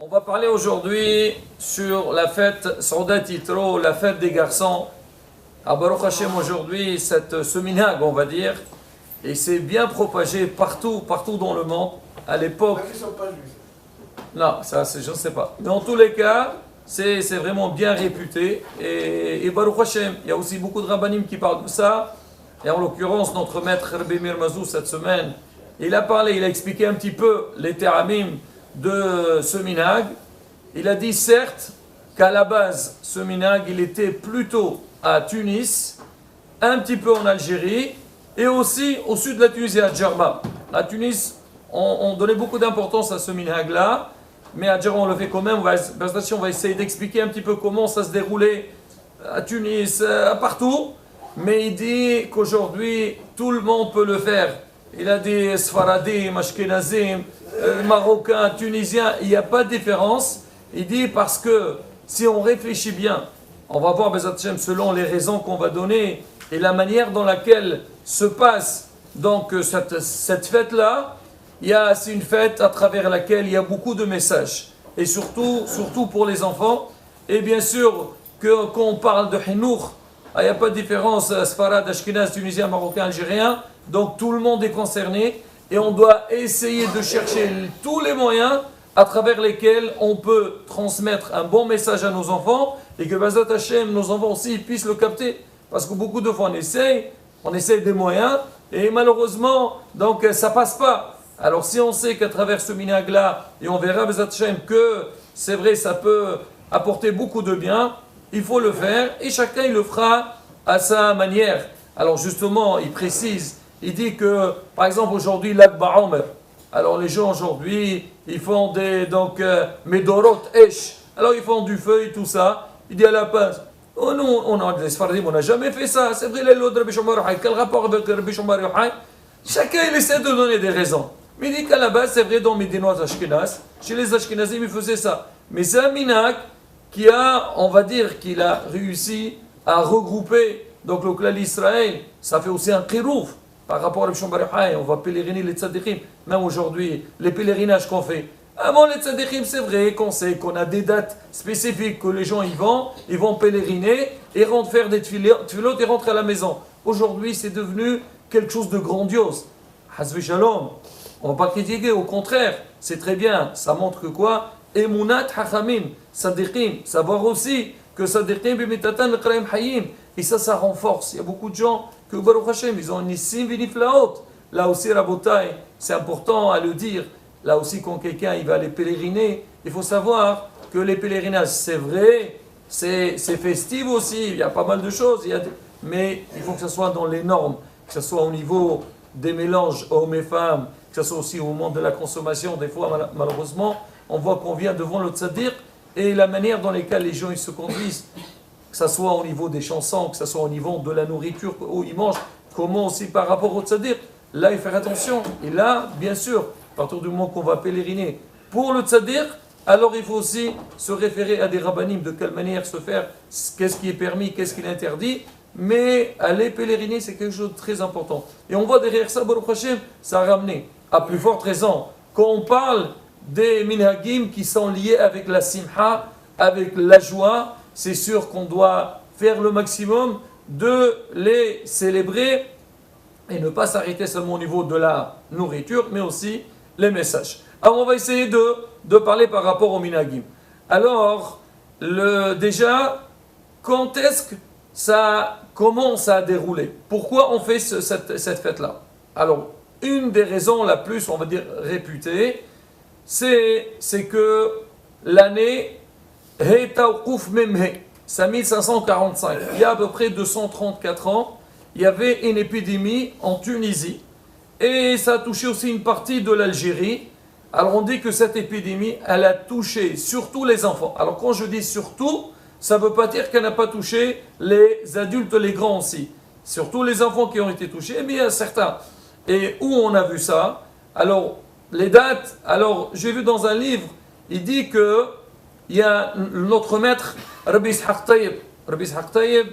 On va parler aujourd'hui sur la fête Soudat Yitro, la fête des garçons. À Baruch Hashem aujourd'hui, ce minhag, on va dire, et c'est bien propagé partout dans le monde. À l'époque, non, ça je ne sais pas. Mais en tous les cas, c'est vraiment bien réputé. Et Baruch Hashem, il y a aussi beaucoup de rabbanim qui parlent de ça. Et en l'occurrence, notre maître Rabbi Meir Mazou cette semaine, il a expliqué un petit peu les teramim de ce minhag. Il a dit certes qu'à la base, ce minhag, il était plutôt à Tunis, un petit peu en Algérie, et aussi au sud de la Tunisie, à Djerba. À Tunis, on donnait beaucoup d'importance à ce minhag-là, mais à Djerba, on le fait quand même. On va essayer d'expliquer un petit peu comment ça se déroulait à Tunis, partout. Mais il dit qu'aujourd'hui, tout le monde peut le faire. Il a dit Sfaradim, Ashkenazim, Marocains, Tunisiens, il n'y a pas de différence. Il dit parce que si on réfléchit bien, on va voir Bezat Hashem selon les raisons qu'on va donner et la manière dans laquelle se passe donc cette fête-là, c'est une fête à travers laquelle il y a beaucoup de messages. Et surtout pour les enfants. Et bien sûr, quand on parle de Hinour, il n'y a pas de différence, Sfarad, Ashkenaz, Tunisien, Marocain, Algérien. Donc tout le monde est concerné et on doit essayer de chercher tous les moyens à travers lesquels on peut transmettre un bon message à nos enfants et que Bezat Hashem, nos enfants aussi, puissent le capter. Parce que beaucoup de fois on essaye des moyens et malheureusement, donc ça passe pas. Alors si on sait qu'à travers ce minhag-là, et on verra Bezat Hashem que c'est vrai, ça peut apporter beaucoup de bien, il faut le faire et chacun il le fera à sa manière. Alors justement, il précise, il dit que, par exemple, aujourd'hui, l'Akba Omer. Alors les gens aujourd'hui, ils font des, Medorot Esh. Alors ils font du feu et tout ça. Il dit à la base, oh non, on n'a jamais fait ça. C'est vrai, les lots de Rabbi Shomar Yochai. Quel rapport avec Rabbi Shomar Yochai? Chacun, il essaie de donner des raisons. Mais il dit qu'à la base, c'est vrai, dans Medinot Ashkenaz, chez les Ashkenazim, ils faisaient ça. Mais c'est un minhag qui on va dire, qu'il a réussi à regrouper, donc le clan d'Israël, ça fait aussi un qirouf. Par rapport à Rabbi Shomar Yochai, on va pèleriner les tzadikim. Même aujourd'hui, les pèlerinages qu'on fait. Avant les tzadikim, c'est vrai qu'on sait qu'on a des dates spécifiques que les gens y vont. Ils vont pèleriner et rentrent faire des tfilotes et rentrent à la maison. Aujourd'hui, c'est devenu quelque chose de grandiose. Hazvi Shalom. On ne va pas critiquer, au contraire, c'est très bien. Ça montre que quoi? Emunat hachamim, sadiqim. Savoir aussi que sadiqim bimitatan l'qraim hayim. Et ça renforce. Il y a beaucoup de gens que Baruch Hashem, ils ont une nissim viniflaot. Là aussi, Rabotai, c'est important à le dire. Là aussi, quand quelqu'un il va aller pèleriner, il faut savoir que les pèlerinages, c'est vrai, c'est festif aussi, il y a pas mal de choses, mais il faut que ce soit dans les normes, que ce soit au niveau des mélanges hommes et femmes, que ce soit aussi au moment de la consommation. Des fois, malheureusement, on voit qu'on vient devant le tzaddik et la manière dans laquelle les gens ils se conduisent, que ce soit au niveau des chansons, que ce soit au niveau de la nourriture où ils mangent, comment aussi par rapport au tzaddik. Là, il faut faire attention. Et là, bien sûr, à partir du moment qu'on va pèleriner pour le tzaddik, alors il faut aussi se référer à des rabbanim, de quelle manière se faire, qu'est-ce qui est permis, qu'est-ce qui est interdit. Mais aller pèleriner, c'est quelque chose de très important. Et on voit derrière ça, Baruch Hashem, ça a ramené, à plus forte raison, quand on parle des minhagim qui sont liés avec la simha, avec la joie, c'est sûr qu'on doit faire le maximum de les célébrer et ne pas s'arrêter seulement au niveau de la nourriture, mais aussi les messages. Alors on va essayer de parler par rapport au minhagim. Alors, déjà, quand est-ce que comment ça a déroulé? Pourquoi on fait cette fête-là? Alors, une des raisons la plus, on va dire, réputée, c'est que l'année Hetawkuf Memhe, c'est 1545, il y a à peu près 234 ans, il y avait une épidémie en Tunisie et ça a touché aussi une partie de l'Algérie. Alors on dit que cette épidémie, elle a touché surtout les enfants. Alors quand je dis surtout, ça ne veut pas dire qu'elle n'a pas touché les adultes, les grands aussi. Surtout les enfants qui ont été touchés, mais il y a certains. Et où on a vu ça? Alors les dates, alors j'ai vu dans un livre, il dit que il y a notre maître, Rabbi Ishaq Tayyib. Rabbi Ishaq Tayyib,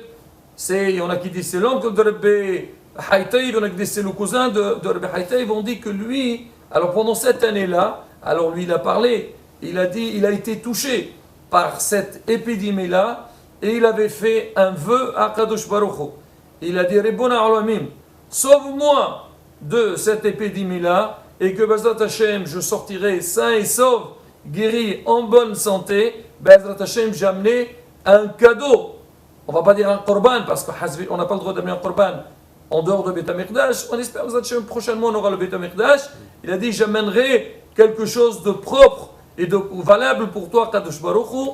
il y en a qui disent c'est l'oncle de Rabbi Haytaïb, il y en a qui disent c'est le cousin de Rabbi Haytaïb. On dit que lui, alors pendant cette année-là, alors lui il a parlé il a dit, il a été touché par cette épidémie-là, et il avait fait un vœu à Kadosh Baruch Hu. Il a dit, Ribbona Alamim, sauve-moi de cette épidémie-là, et que Bezrat Hashem, je sortirai sain et sauf, guéri, en bonne santé. Bezrat Hashem, j'ai amené un cadeau. On ne va pas dire un korban, parce qu'on n'a pas le droit d'amener un korban en dehors de Beit HaMikdash. On espère que prochainement on aura le Beit HaMikdash. Il a dit, j'amènerai quelque chose de propre et de valable pour toi, Kadosh Baruch Hu.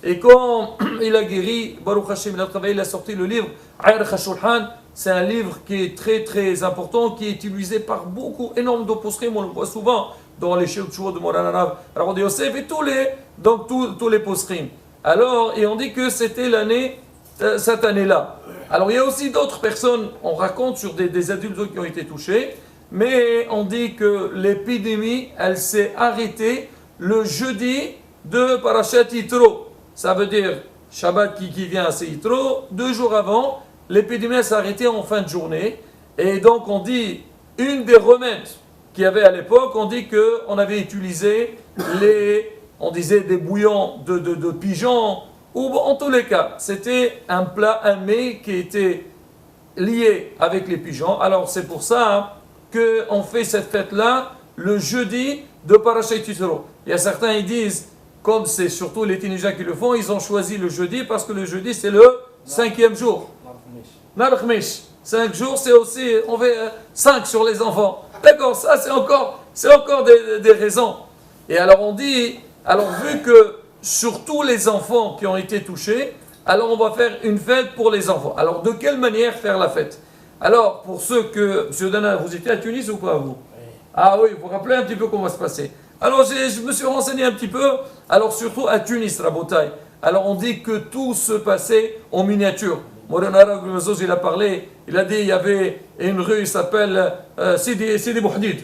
Et quand il a guéri, Baruch Hashem, il a travaillé, il a sorti le livre Ayrech HaShulchan. C'est un livre qui est très très important, qui est utilisé par énormément de posrim. On le voit souvent dans les Sheikh Tchouo de Morana Rav Yosef et tous les posrim. Alors, et on dit que c'était cette année-là. Alors, il y a aussi d'autres personnes, on raconte sur des adultes qui ont été touchés, mais on dit que l'épidémie, elle s'est arrêtée le jeudi de Parashat Yitro. Ça veut dire Shabbat qui vient, c'est Yitro. 2 jours avant, l'épidémie s'est arrêtée en fin de journée. Et donc, on dit, une des remèdes qu'il y avait à l'époque, on dit qu'on avait utilisé on disait des bouillons de pigeons, ou en tous les cas, c'était un plat, un mets qui était lié avec les pigeons. Alors, c'est pour ça qu'on fait cette fête-là le jeudi de Parashat Yitro. Il y a certains, ils disent, comme c'est surtout les Tunisiens qui le font, ils ont choisi le jeudi parce que le jeudi, c'est le 5e jour. Narkhmish. 5 jours, c'est aussi, on fait 5 sur les enfants. D'accord, ça c'est encore des raisons. Et alors on dit, vu que sur tous les enfants qui ont été touchés, alors on va faire une fête pour les enfants. Alors de quelle manière faire la fête? Alors pour ceux que, M. Dana, vous étiez à Tunis ou pas vous? Ah oui, vous vous rappelez un petit peu comment ça se passait. Alors je me suis renseigné un petit peu, alors surtout à Tunis, Rabotai. Alors on dit que tout se passait en miniature. Morana Rav Mazouz, il a parlé, il a dit il y avait une rue qui s'appelle Sidi Bouhdid.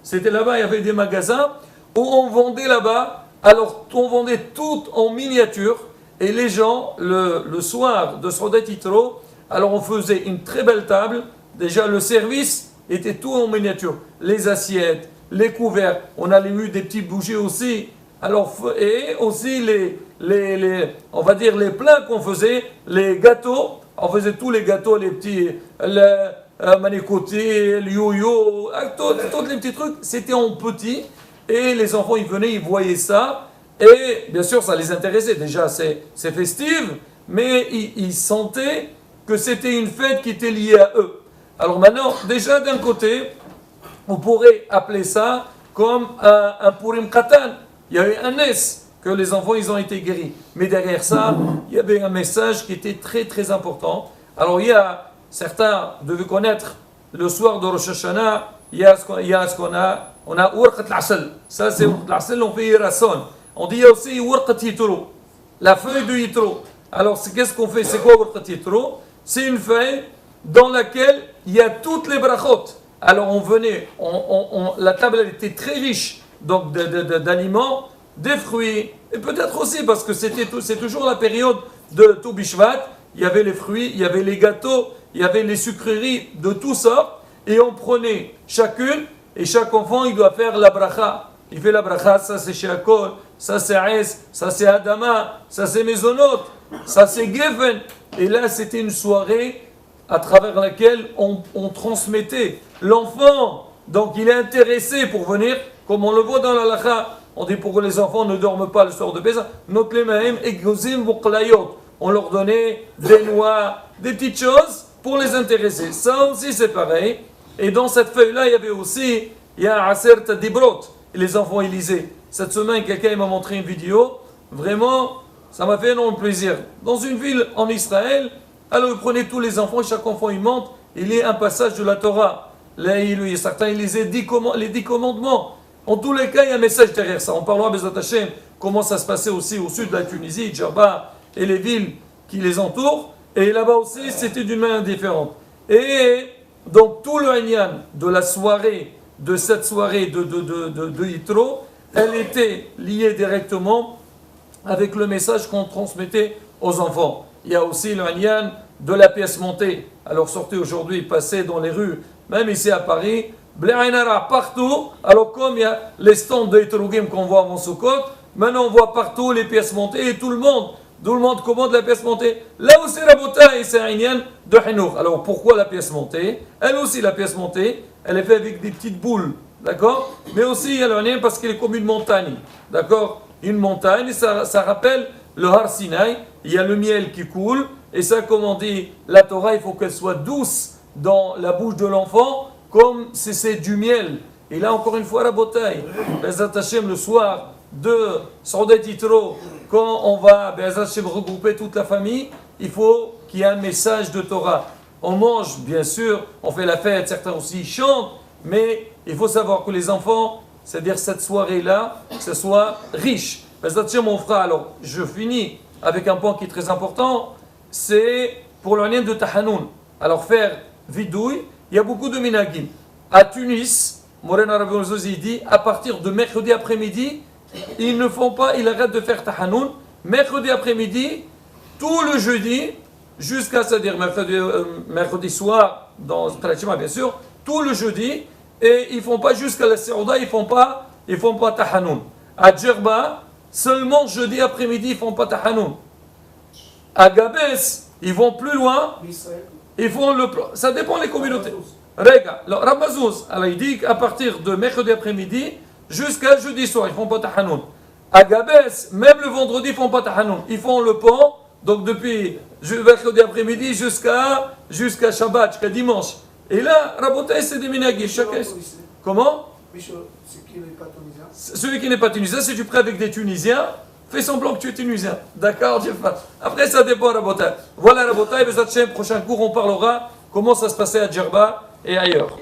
C'était là-bas, il y avait des magasins où on vendait là-bas, alors on vendait tout en miniature, et les gens, le soir de Srodat Yitro, alors on faisait une très belle table, déjà le service était tout en miniature, les assiettes, les couverts, on avait eu des petites bougies aussi, alors, et aussi on va dire les plats qu'on faisait, les gâteaux, on faisait tous les gâteaux, les petits, le manicoté, le yo-yo, tous les petits trucs, c'était en petit, et les enfants ils venaient, ils voyaient ça, et bien sûr ça les intéressait, déjà c'est festif, mais ils sentaient que c'était une fête qui était liée à eux. Alors maintenant, déjà d'un côté, on pourrait appeler ça comme un Purim Katan. Il y avait un Nes, que les enfants ils ont été guéris. Mais derrière ça, il y avait un message qui était très très important. Alors certains devaient connaître, le soir de Rosh Hashanah, il y a ce qu'on a, on a Urqat l'Asal. Ça c'est Urqat l'Asal, on fait Irasson. On dit aussi Urqat Yitro, la feuille de Yitro. Alors qu'est-ce qu'on fait? C'est quoi Urqat Yitro? C'est une feuille dans laquelle il y a toutes les brachot. Alors on venait, la table elle était très riche donc d'aliments, des fruits, et peut-être aussi parce que c'est toujours la période de Tou Bishvat, il y avait les fruits, il y avait les gâteaux, il y avait les sucreries de toutes sortes, et on prenait chacune, et chaque enfant il doit faire la bracha. Il fait la bracha, ça c'est Sheakol, ça c'est Aes, ça c'est Adama, ça c'est Mezonot, ça c'est Geffen. Et là c'était une soirée à travers laquelle on transmettait l'enfant. Donc il est intéressé pour venir, comme on le voit dans la halakha. On dit pour que les enfants ne dorment pas le soir de Pessah. Notre lemaim et gozim buklayot. On leur donnait des noix, des petites choses pour les intéresser. Ça aussi c'est pareil. Et dans cette feuille-là, il y avait aussi, il y a Asert Dibrot. Et les enfants ils lisaient. Cette semaine, quelqu'un m'a montré une vidéo. Vraiment, ça m'a fait énorme plaisir. Dans une ville en Israël, alors ils prenaient tous les enfants, chaque enfant il monte, il lit un passage de la Torah. Là, certains ils lisaient les 10 commandements. En tous les cas, il y a un message derrière ça. On parlera Bezrat Hashem, comment ça se passait aussi au sud de la Tunisie, Djerba et les villes qui les entourent. Et là-bas aussi, c'était d'une manière différente. Et donc tout le Hanyan de la soirée, de cette soirée de Yitro, elle était liée directement avec le message qu'on transmettait aux enfants. Il y a aussi le Hanyan de la pièce montée. Alors sortez aujourd'hui, passez dans les rues, même ici à Paris, Bléaïnara partout. Alors comme il y a les stands de Yitrogim qu'on voit avant Sukkot, Maintenant, on voit partout les pièces montées et tout le monde commande la pièce montée. Là aussi, Rabotai, c'est un inyan de Hinour. Alors, pourquoi la pièce montée? Elle aussi, la pièce montée, elle est faite avec des petites boules, d'accord? Mais aussi, il y a le inyan parce qu'elle est comme une montagne, d'accord? Une montagne, ça rappelle le Har Sinai, il y a le miel qui coule, et ça, comme on dit, la Torah, il faut qu'elle soit douce dans la bouche de l'enfant, comme si c'est du miel. Et là, encore une fois, Rabotai, Bezat Hashem, le soir de Soudat Yitro, quand on va Bezat Hashem regrouper toute la famille, il faut qu'il y ait un message de Torah. On mange, bien sûr, on fait la fête, certains aussi chantent, mais il faut savoir que les enfants, c'est-à-dire cette soirée-là, que ce soit riche. Bezat Hashem, on fera, alors je finis avec un point qui est très important, c'est pour le lien de Tahanoun. Alors faire vidouille, il y a beaucoup de minagim. À Tunis, Morena Rabbi Ozozi dit, à partir de mercredi après-midi, ils ne font pas, ils arrêtent de faire Tahanoun. Mercredi après-midi, tout le jeudi, jusqu'à, c'est-à-dire mercredi soir, dans Khalachima bien sûr, tout le jeudi, et ils ne font pas jusqu'à la Séouda, ils font pas Tahanoun. À Djerba, seulement jeudi après-midi, ils ne font pas Tahanoun. À Gabès, ils vont plus loin, ils font le plan. Ça dépend des communautés. Regarde, le Ramazouz, il dit qu'à partir de mercredi après-midi jusqu'à jeudi soir, ils ne font pas Tahanoun. À Gabès, même le vendredi, ils ne font pas Tahanoun. Ils font le pont, donc depuis mercredi après-midi jusqu'à Shabbat, jusqu'à dimanche. Et là, Rabotai, c'est des minagis. Chacun. Comment? Celui qui n'est pas tunisien, si tu prêts avec des Tunisiens, fais semblant que tu es tunisien. D'accord? Après, ça dépend, Rabotai. Voilà, Rabotai, Bezat Hashem, prochain cours, on parlera comment ça se passait à Djerba et ailleurs.